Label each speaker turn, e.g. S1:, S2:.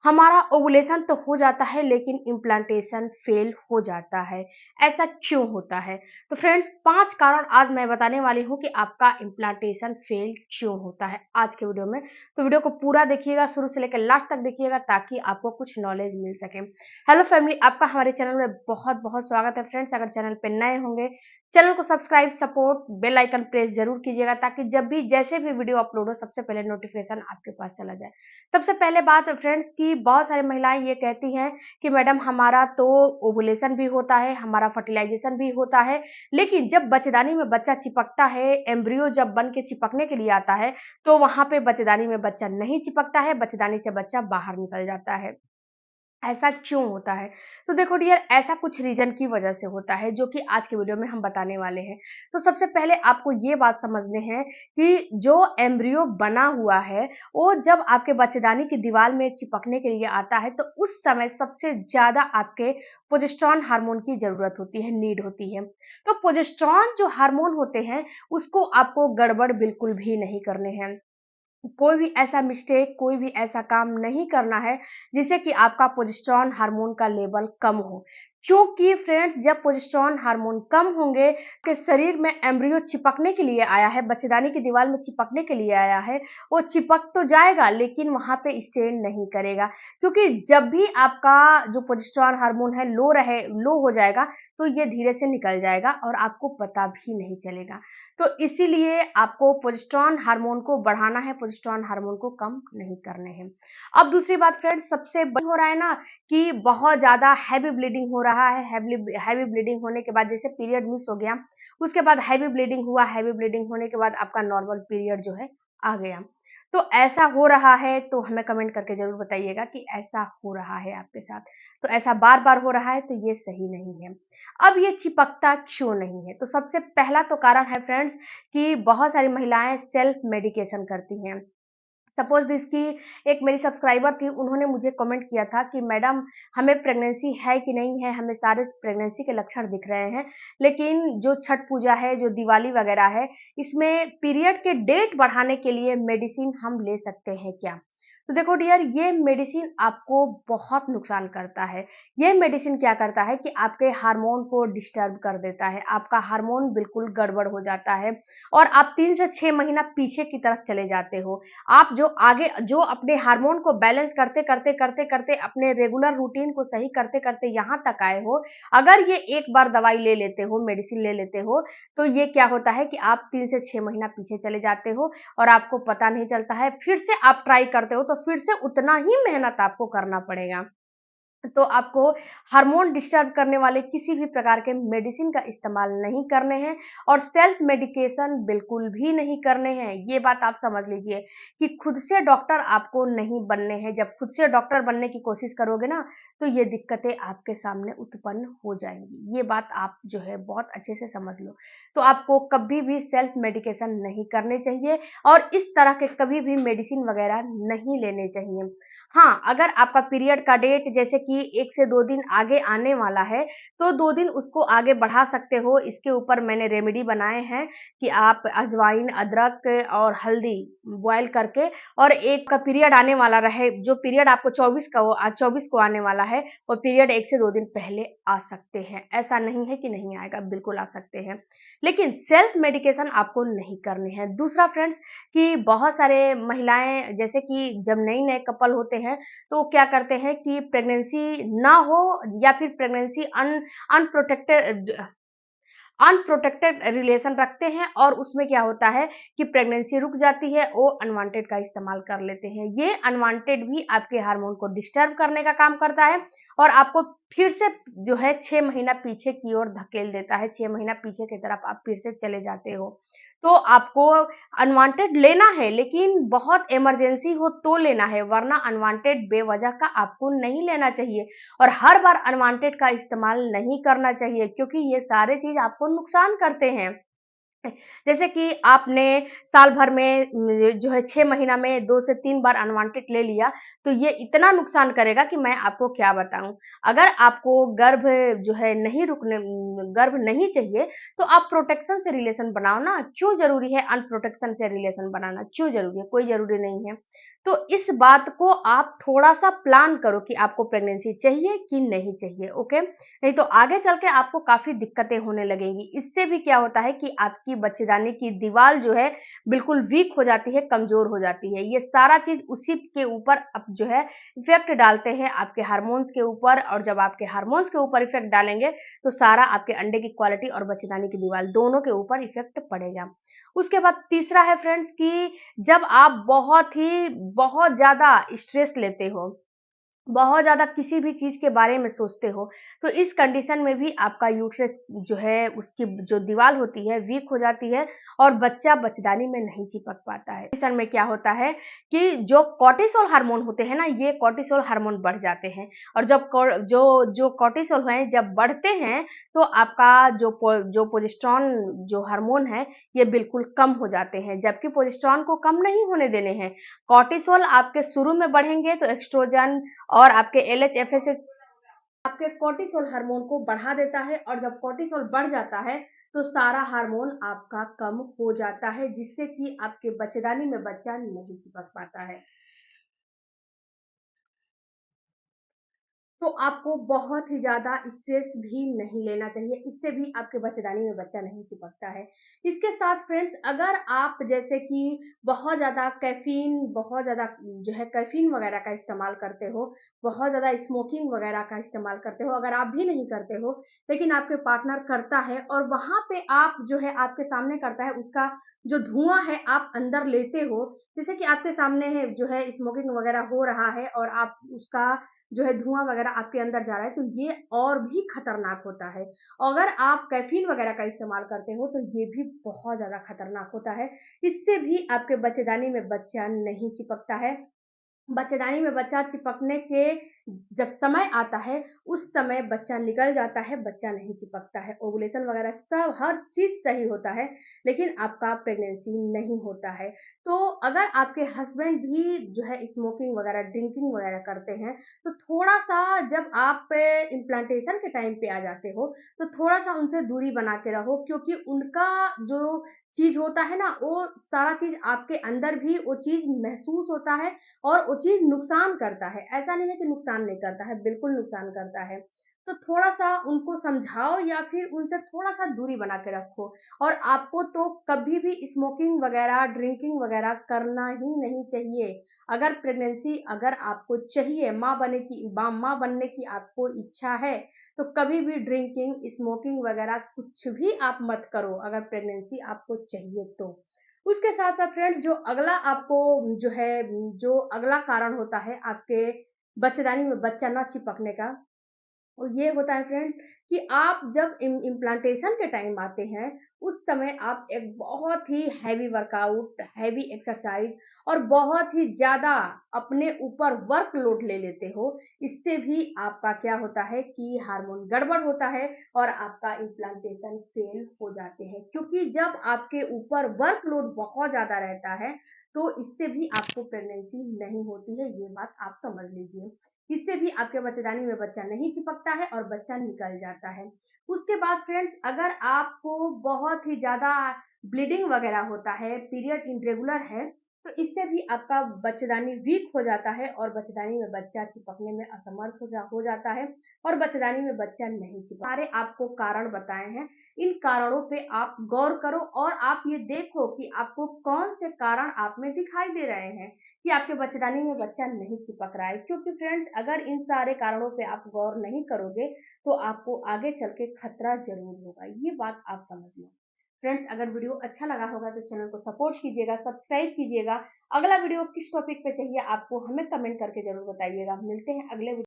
S1: हमारा ओवुलेशन तो हो जाता है लेकिन इम्प्लांटेशन फेल हो जाता है। ऐसा क्यों होता है? तो फ्रेंड्स 5 कारण आज मैं बताने वाली हूँ कि आपका इम्प्लांटेशन फेल क्यों होता है आज के वीडियो में। तो वीडियो को पूरा देखिएगा, शुरू से लेकर लास्ट तक देखिएगा ताकि आपको कुछ नॉलेज मिल सके। हेलो फैमिली, आपका हमारे चैनल में बहुत-बहुत स्वागत है फ्रेंड्स। अगर चैनल पे नए होंगे, चैनल को subscribe, support, bell icon press ज़रूर कीजिएगा ताकि जब भी जैसे भी वीडियो अपलोड हो सबसे पहले नोटिफिकेशन आपके पास चला जाए। सबसे पहले बात फ्रेंड्स कि बहुत सारी महिलाएं ये कहती हैं कि मैडम हमारा तो ओवुलेशन भी होता है, हमारा फर्टिलाइजेशन भी होता है, लेकिन जब बच्चेदानी में बच्चा चिपकता है, एम्ब्रियो जब बन के चिपकने के लिए आता है, तो वहां पे बच्चेदानी में बच्चा नहीं चिपकता है, बच्चेदानी से बच्चा बाहर निकल जाता है। ऐसा क्यों होता है? तो देखो डियर, ऐसा कुछ रीज़न की वजह से होता है जो कि आज के वीडियो में हम बताने वाले हैं। तो सबसे पहले आपको ये बात समझनी है कि जो एम्ब्रियो बना हुआ है, वो जब आपके बच्चेदानी की दीवार में चिपकने के लिए आता है, तो उस समय सबसे ज़्यादा आपके प्रोजेस्टेरॉन हार्मोन की ज़रूरत होती है, नीड होती है। तो प्रोजेस्टेरॉन जो हार्मोन होते हैं, उसको आपको गड़बड़ बिल्कुल भी नहीं करने हैं। कोई भी ऐसा मिस्टेक, कोई भी ऐसा काम नहीं करना है जिससे कि आपका प्रोजेस्टेरॉन हार्मोन का लेवल कम हो। क्योंकि फ्रेंड्स जब प्रोजेस्टेरॉन हार्मोन कम होंगे, के शरीर में एम्ब्रियो चिपकने के लिए आया है, बच्चेदानी की दीवार में चिपकने के लिए आया है, वो चिपक तो जाएगा लेकिन वहाँ पे स्टे नहीं करेगा। क्योंकि जब भी आपका जो प्रोजेस्टेरॉन हार्मोन है लो हो जाएगा, तो ये धीरे से निकल जाएगा और आपको पता भी नहीं चलेगा। तो इसीलिए आपको प्रोजेस्टेरॉन हार्मोन को बढ़ाना है, प्रोजेस्टेरॉन हार्मोन को कम नहीं करने हैं। अब दूसरी बात फ्रेंड्स, सबसे बड़ी हो रहा है ना कि बहुत ज़्यादा हैवी ब्लीडिंग हो रहा है। हैवी ब्लीडिंग होने के बाद जैसे पीरियड मिस हो गया, उसके बाद हैवी ब्लीडिंग हुआ, हैवी ब्लीडिंग होने के बाद आपका नॉर्मल पीरियड जो है आ गया। तो ऐसा हो रहा है तो हमें कमेंट करके ज़रूर बताइएगा कि ऐसा हो रहा है आपके साथ। तो ऐसा बार-बार हो रहा है तो ये सही नहीं है। अब ये चिपकता क्यों नहीं है? तो सबसे पहला तो कारण है फ्रेंड्स कि बहुत सारी महिलाएँ सेल्फ मेडिकेशन करती हैं। सपोज़ दिस कि एक मेरी सब्सक्राइबर थी, उन्होंने मुझे कमेंट किया था कि मैडम हमें प्रेगनेंसी है कि नहीं है? हमें सारे प्रेगनेंसी के लक्षण दिख रहे हैं, लेकिन जो छठ पूजा है, जो दिवाली वगैरह है, इसमें पीरियड के डेट बढ़ाने के लिए मेडिसिन हम ले सकते हैं क्या? तो देखो डियर, ये मेडिसिन आपको बहुत नुकसान करता है। ये मेडिसिन क्या करता है कि आपके हार्मोन को डिस्टर्ब कर देता है, आपका हार्मोन बिल्कुल गड़बड़ हो जाता है और आप 3 से 6 महीना पीछे की तरफ चले जाते हो। आप जो अपने हार्मोन को बैलेंस करते अपने रेगुलर रूटीन को सही करते यहाँ तक आए हो, अगर ये एक बार दवाई ले लेते हो, मेडिसिन ले लेते हो, तो ये क्या होता है कि आप 3 से 6 महीना पीछे चले जाते हो और आपको पता नहीं चलता है। फिर से आप ट्राई करते हो तो फिर से उतना ही मेहनत आपको करना पड़ेगा। तो आपको हार्मोन डिस्टर्ब करने वाले किसी भी प्रकार के मेडिसिन का इस्तेमाल नहीं करने हैं और सेल्फ मेडिकेशन बिल्कुल भी नहीं करने हैं। ये बात आप समझ लीजिए कि खुद से डॉक्टर आपको नहीं बनने हैं। जब खुद से डॉक्टर बनने की कोशिश करोगे ना, तो ये दिक्कतें आपके सामने उत्पन्न हो जाएँगी। ये बात आप जो है बहुत अच्छे से समझ लो। तो आपको कभी भी सेल्फ मेडिकेशन नहीं करने चाहिए और इस तरह के कभी भी मेडिसिन वगैरह नहीं लेने चाहिए। हाँ, अगर आपका पीरियड का डेट जैसे कि 1 से 2 दिन आगे आने वाला है, तो 2 दिन उसको आगे बढ़ा सकते हो। इसके ऊपर मैंने रेमेडी बनाए हैं कि आप अजवाइन, अदरक और हल्दी बॉयल करके और एक का पीरियड आने वाला रहे, जो पीरियड आपको 24 का 24 को आने वाला है, वो पीरियड 1 से 2 दिन पहले आ सकते हैं। ऐसा नहीं है कि नहीं आएगा, बिल्कुल आ सकते हैं। लेकिन सेल्फ मेडिकेशन आपको नहीं करनी है। दूसरा फ्रेंड्स कि बहुत सारे महिलाएँ जैसे कि जब नए-नए कपल होते हैं, तो क्या करते हैं कि प्रेगनेंसी ना हो या फिर प्रेगनेंसी अनप्रोटेक्टेड अनप्रोटेक्टेड रिलेशन रखते हैं और उसमें क्या होता है कि प्रेगनेंसी रुक जाती है, वो अनवांटेड का इस्तेमाल कर लेते हैं। ये अनवांटेड भी आपके हार्मोन को डिस्टर्ब करने का काम करता है और आपको फिर से जो है 6 महीना पीछे की ओर धकेल देता है, 6 महीना पीछे की तरफ आप फिर से चले जाते हो। तो आपको अनवांटेड लेना है, लेकिन बहुत इमरजेंसी हो तो लेना है, वरना अनवांटेड बेवजह का आपको नहीं लेना चाहिए। और हर बार अनवांटेड का इस्तेमाल नहीं करना चाहिए क्योंकि ये सारे चीज़ आपको नुकसान करते हैं। जैसे कि आपने साल भर में जो है 6 महीना में 2 से 3 बार अनवांटेड ले लिया, तो ये इतना नुकसान करेगा कि मैं आपको क्या बताऊँ। अगर आपको गर्भ नहीं चाहिए, तो आप प्रोटेक्शन से रिलेशन बनाओ ना, क्यों ज़रूरी है अनप्रोटेक्शन से रिलेशन बनाना, क्यों ज़रूरी है? कोई ज़रूरी नहीं है। तो इस बात को आप थोड़ा-सा प्लान करो कि आपको प्रेगनेंसी चाहिए कि नहीं चाहिए, ओके? नहीं तो आगे चल के आपको काफ़ी दिक्कतें होने लगेंगी। इससे भी क्या होता है कि आपकी बच्चेदानी की दीवार जो है बिल्कुल वीक हो जाती है, कमज़ोर हो जाती है। ये सारा चीज़ उसी के ऊपर अब जो है इफ़ेक्ट डालते हैं आपके हार्मोन्स के ऊपर, और जब आपके हार्मोन्स के ऊपर इफ़ेक्ट डालेंगे तो सारा आपके अंडे की क्वालिटी और बच्चेदानी की दीवार दोनों के ऊपर इफ़ेक्ट पड़ेगा। उसके बाद तीसरा है फ्रेंड्स कि जब आप बहुत ज़्यादा स्ट्रेस लेते हो, बहुत ज़्यादा किसी भी चीज़ के बारे में सोचते हो, तो इस कंडीशन में भी आपका यूट्रस जो है उसकी जो दीवार होती है वीक हो जाती है और बच्चा बच्चेदानी में नहीं चिपक पाता है। कंडीशन में क्या होता है कि जो कॉर्टिसोल हार्मोन होते हैं ना, ये कॉर्टिसोल हार्मोन बढ़ जाते हैं, और जब कॉ जो जो कॉर्टिसोल हैं जब बढ़ते हैं तो आपका जो प्रोजेस्टेरॉन जो हार्मोन है, ये बिल्कुल कम हो जाते हैं, जबकि प्रोजेस्टेरॉन को कम नहीं होने देने हैं। कॉर्टिसोल आपके शुरू में बढ़ेंगे तो एस्ट्रोजन और आपके एलएचएफएसएच आपके कॉर्टिसोल हार्मोन को बढ़ा देता है, और जब कॉर्टिसोल बढ़ जाता है तो सारा हार्मोन आपका कम हो जाता है, जिससे कि आपके बच्चेदानी में बच्चा नहीं चिपक पाता है। तो आपको बहुत ही ज़्यादा स्ट्रेस भी नहीं लेना चाहिए, इससे भी आपके बच्चेदानी में बच्चा नहीं चिपकता है। इसके साथ फ्रेंड्स, अगर आप जैसे कि बहुत ज़्यादा जो है कैफ़ीन वगैरह का इस्तेमाल करते हो, बहुत ज़्यादा स्मोकिंग वगैरह का इस्तेमाल करते हो, अगर आप भी नहीं करते हो, लेकिन आपके पार्टनर करता है और वहाँ पे आप जो है आपके सामने करता है, उसका जो धुआँ है आप अंदर लेते हो, जैसे कि आपके सामने है जो है स्मोकिंग वगैरह हो रहा है और आप उसका जो है धुआँ वगैरह आपके अंदर जा रहा है, तो ये और भी खतरनाक होता है। अगर आप कैफ़ीन वगैरह का इस्तेमाल करते हो तो ये भी बहुत ज़्यादा खतरनाक होता है। इससे भी आपके बच्चेदानी में बच्चा नहीं चिपकता है। बच्चेदानी में बच्चा चिपकने के जब समय आता है, उस समय बच्चा निकल जाता है, बच्चा नहीं चिपकता है। ओवुलेशन वगैरह सब हर चीज़ सही होता है, लेकिन आपका प्रेगनेंसी नहीं होता है। तो अगर आपके हस्बैंड भी जो है स्मोकिंग वगैरह, ड्रिंकिंग वगैरह करते हैं, तो थोड़ा-सा जब आप इम्प्लांटेशन के टाइम पे आ जाते हो, तो थोड़ा-सा उनसे दूरी बना के रहो, क्योंकि उनका जो चीज़ होता है ना, वो सारा चीज़ आपके अंदर भी वो चीज़ महसूस होता है और वो चीज़ नुकसान करता है। ऐसा नहीं है कि नुकसान नहीं करता है, बिल्कुल नुकसान करता है। तो थोड़ा-सा उनको समझाओ या फिर उनसे थोड़ा-सा दूरी बना के रखो, और आपको तो कभी भी स्मोकिंग वगैरह, ड्रिंकिंग वगैरह करना ही नहीं चाहिए। अगर आपको चाहिए, माँ बनने की आपको इच्छा है, तो कभी भी ड्रिंकिंग, स्मोकिंग वगैरह कुछ भी आप मत करो, अगर प्रेगनेंसी आपको चाहिए तो। उसके साथ-साथ फ्रेंड्स, जो अगला कारण होता है आपके बच्चेदानी में बच्चा ना चिपकने का, और ये होता है फ्रेंड्स कि आप जब इम्प्लांटेशन के टाइम आते हैं, उस समय आप एक बहुत ही हैवी वर्कआउट, हैवी एक्सरसाइज और बहुत ही ज़्यादा अपने ऊपर वर्कलोड ले लेते हो। इससे भी आपका क्या होता है कि हार्मोन गड़बड़ होता है और आपका इम्प्लांटेशन फेल हो जाते हैं। क्योंकि जब आपके ऊपर वर्कलोड बहुत ज़्यादा रहता है, तो इससे भी आपको प्रेगनेंसी नहीं होती है, ये बात आप समझ लीजिए। इससे भी आपके बच्चेदानी में बच्चा नहीं चिपकता है और बच्चा निकल जाता है। उसके बाद फ्रेंड्स, अगर आपको बहुत ही ज़्यादा ब्लीडिंग वगैरह होता है, पीरियड इर्रेगुलर है, तो इससे भी आपका बच्चेदानी वीक हो जाता है और बच्चेदानी में बच्चा चिपकने में असमर्थ हो जाता है और बच्चेदानी में बच्चा नहीं चिपक सारे आपको कारण बताए हैं। इन कारणों पे आप गौर करो और आप ये देखो कि आपको कौन से कारण आप में दिखाई दे रहे हैं कि आपके बच्चेदानी में बच्चा नहीं चिपक रहा है। क्योंकि फ्रेंड्स, अगर इन सारे कारणों पे आप गौर नहीं करोगे, तो आपको आगे चल के खतरा ज़रूर होगा। ये बात आप समझ लो। फ्रेंड्स, अगर वीडियो अच्छा लगा होगा तो चैनल को सपोर्ट कीजिएगा, सब्सक्राइब कीजिएगा। अगला वीडियो किस टॉपिक पे चाहिए आपको हमें कमेंट करके ज़रूर बताइएगा। मिलते हैं अगले वीडियो